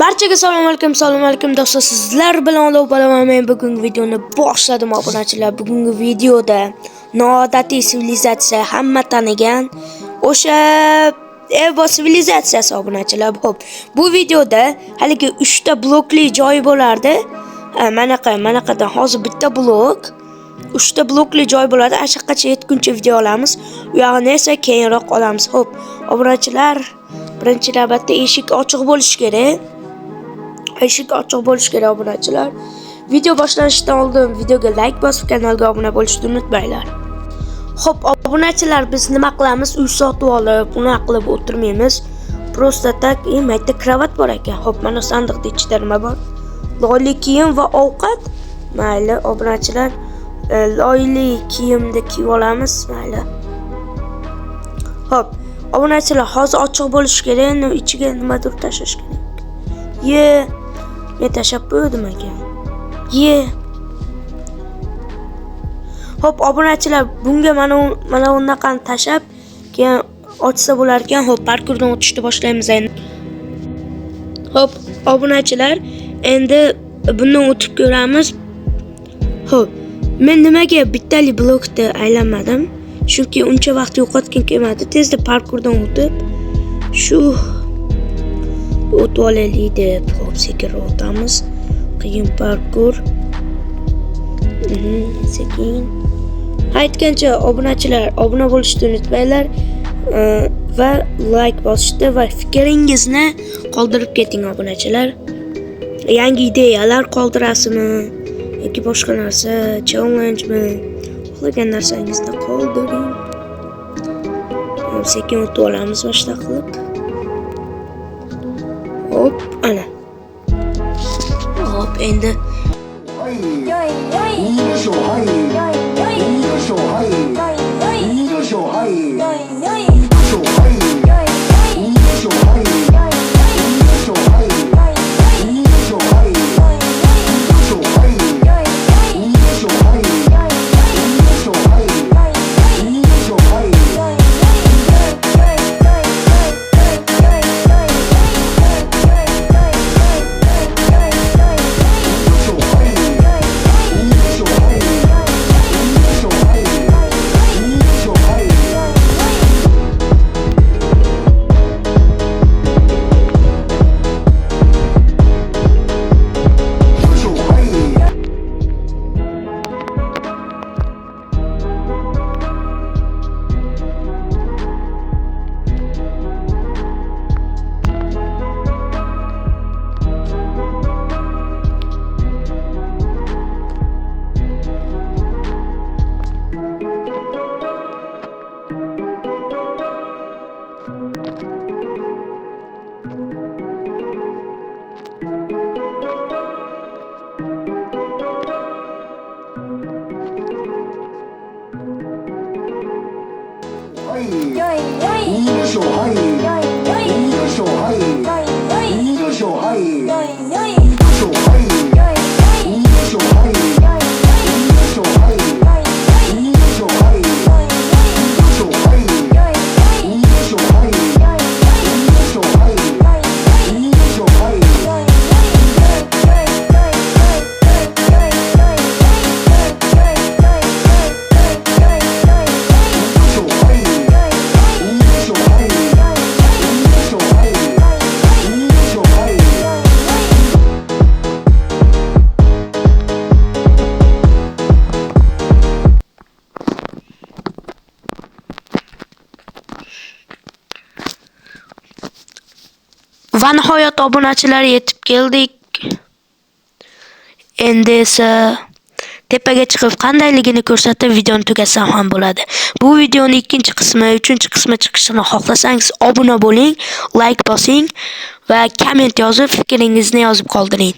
Barchaga assalomu alaykum do'stlar. Sizlar bilan Ulug' bo'laman. Men bugungi videoni boshladim obunachilar. Bugungi videoda noodatiy sivilizatsiya hamma tanigan o'sha Evo sivilizatsiyasi obunachilar. Xo'p, bu videoda haligi 3 ta blokli joy bo'lardi. Manaqadan hozir bitta blok 3 ta blokli joy bo'ladi. Ashaqacha yetguncha video olamiz. U yog'ini esa keyinroq olamiz. Xo'p, obunachilar, birinchi navbatda eshik ochiq bo'lishi kerak. Eshik ochiq bo'lishi kerak obunachilar. Video boshlanishidan oldin videoga like bosib, kanalga obuna bo'lishni unutmanglar. Xo'p, obunachilar, biz nima qilamiz? Uy sotib olib, uni qilib o'tirmaymiz. Prosta tak, mayda kravat bor ekan. Xo'p, mana sandiqda ichida nima bor? Loyli kiyim va ovqat. Mayli, obunachilar, loyli kiyimni kiyib olamiz, mayli. Xo'p, obunachilar, hozir ochiq bo'lishi kerak, ichiga nimadir tashlash kerak. Men tashlab qo'ydim ekan. Xo'p, obunachilar, bunga mana unaqani tashlab, keyin ochsa bo'lar ekan. Xo'p, parkurdan o'tishni boshlaymiz endi. Xo'p, obunachilar, endi bundan o'tib ko'ramiz. Xo'p, men nimaga bittali blokda aylanmadim? Chunki uncha vaqt yo'qotgim kelmadi. Tezda parkurdan o'tib, shu o'tib olaylik deb, xo'p, sekin o'tamiz. Qiyin parkur. Sekin. Aytgancha obunachilar, obuna bo'lishni unutmanglar va like bosishni va fikringizni qoldirib keting obunachilar. Yangi ideyalar qoldirasizmi yoki boshqa narsa, challenge-mi? Xohlagan narsangizni qoldiring. Sekin o'tib olamiz boshqa qilib. Hop, ana. Hop, endi va nihoyat obunachilar yetib keldik. Endi esa tepaga chiqib qandayligini ko'rsatib videoni tugatsam ham bo'ladi. Bu videoning ikkinchi qismi, uchinchi qismi chiqishini xohlasangiz obuna bo'ling, like bosing va komment yozib fikringizni yozib qoldiring.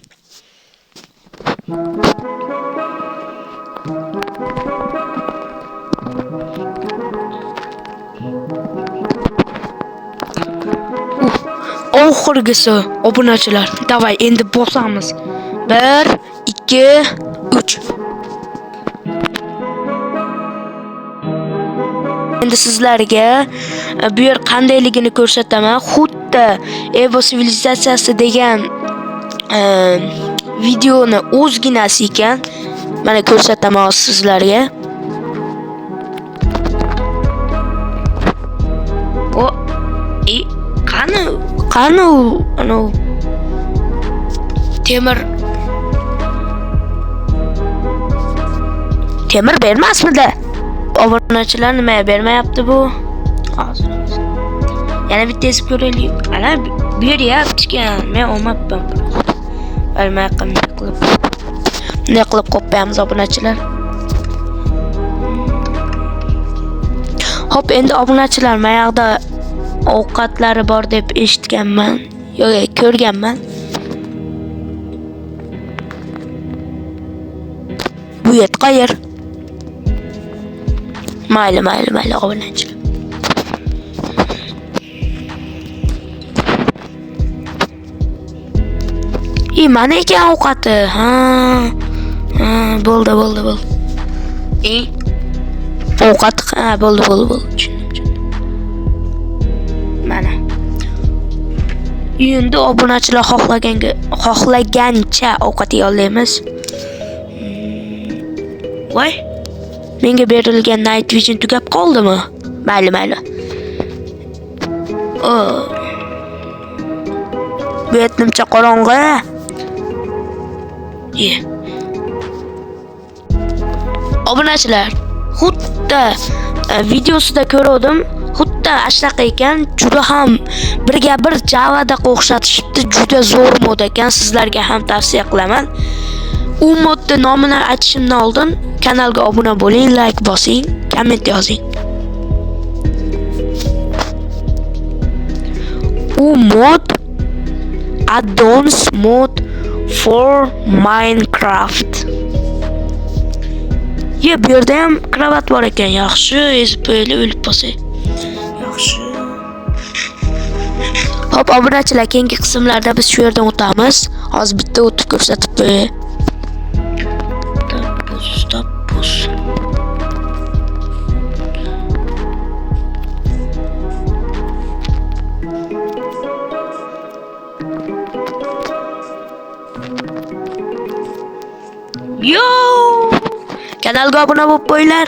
Oxirgisi obunachilar, davay endi bosamiz. 1 2 3. Endi sizlarga bu yer qandayligini ko'rsataman. Xuddi xuddi Evo sivilizatsiyasi degan videoni o'zginasi ekan. Mana ko'rsataman sizlarga. O qani anu temir bermasmidi? Obunachilar nima bermayapti bu? Hozir. Yana bitta ezib ko'raylik. Ana beryapti-kan. Men olmabman. Olmay qilib. Ne qilib qo'yamiz obunachilar? Hop, endi obunachilar, men yoqda ovqatlari bor deb eshitganman. Yo'q, ko'rganman. Bu yer qayer? Mayli, obunachilar. Mana ekan ovqati. Bo'ldi. Ovqat bo'ldi. Tushundim. Mana. Endi obunachilar xohlagancha ovqat yeyolmaymiz. Voy. Menga berilgan night vision tugab qoldimi? Mayli. Bu yetnimcha qorong'i. Obunachilar, xuddi videosida ko'rdim, xuddi ashtaqa ekan, juda ham birga bir Java'da o'xshatishibdi, juda zo'r mod ekan, sizlarga ham tavsiya qilaman. U modni nomini aytishimdan oldin kanalga obuna bo'ling, like bosing, komment yozing. U mod add-ons mod for Minecraft. Bu yerda ham kravat bor ekan. Yaxshi, ezib qo'yili, o'lib qolsa. Yaxshi. Hop, obunachilar, keyingi qismlarda biz shu yerdan o'tamiz. Hozir bitta o'tib ko'rsatib qo'yay. Stop. Yo! Kanalga obuna bo'lib qo'yinglar.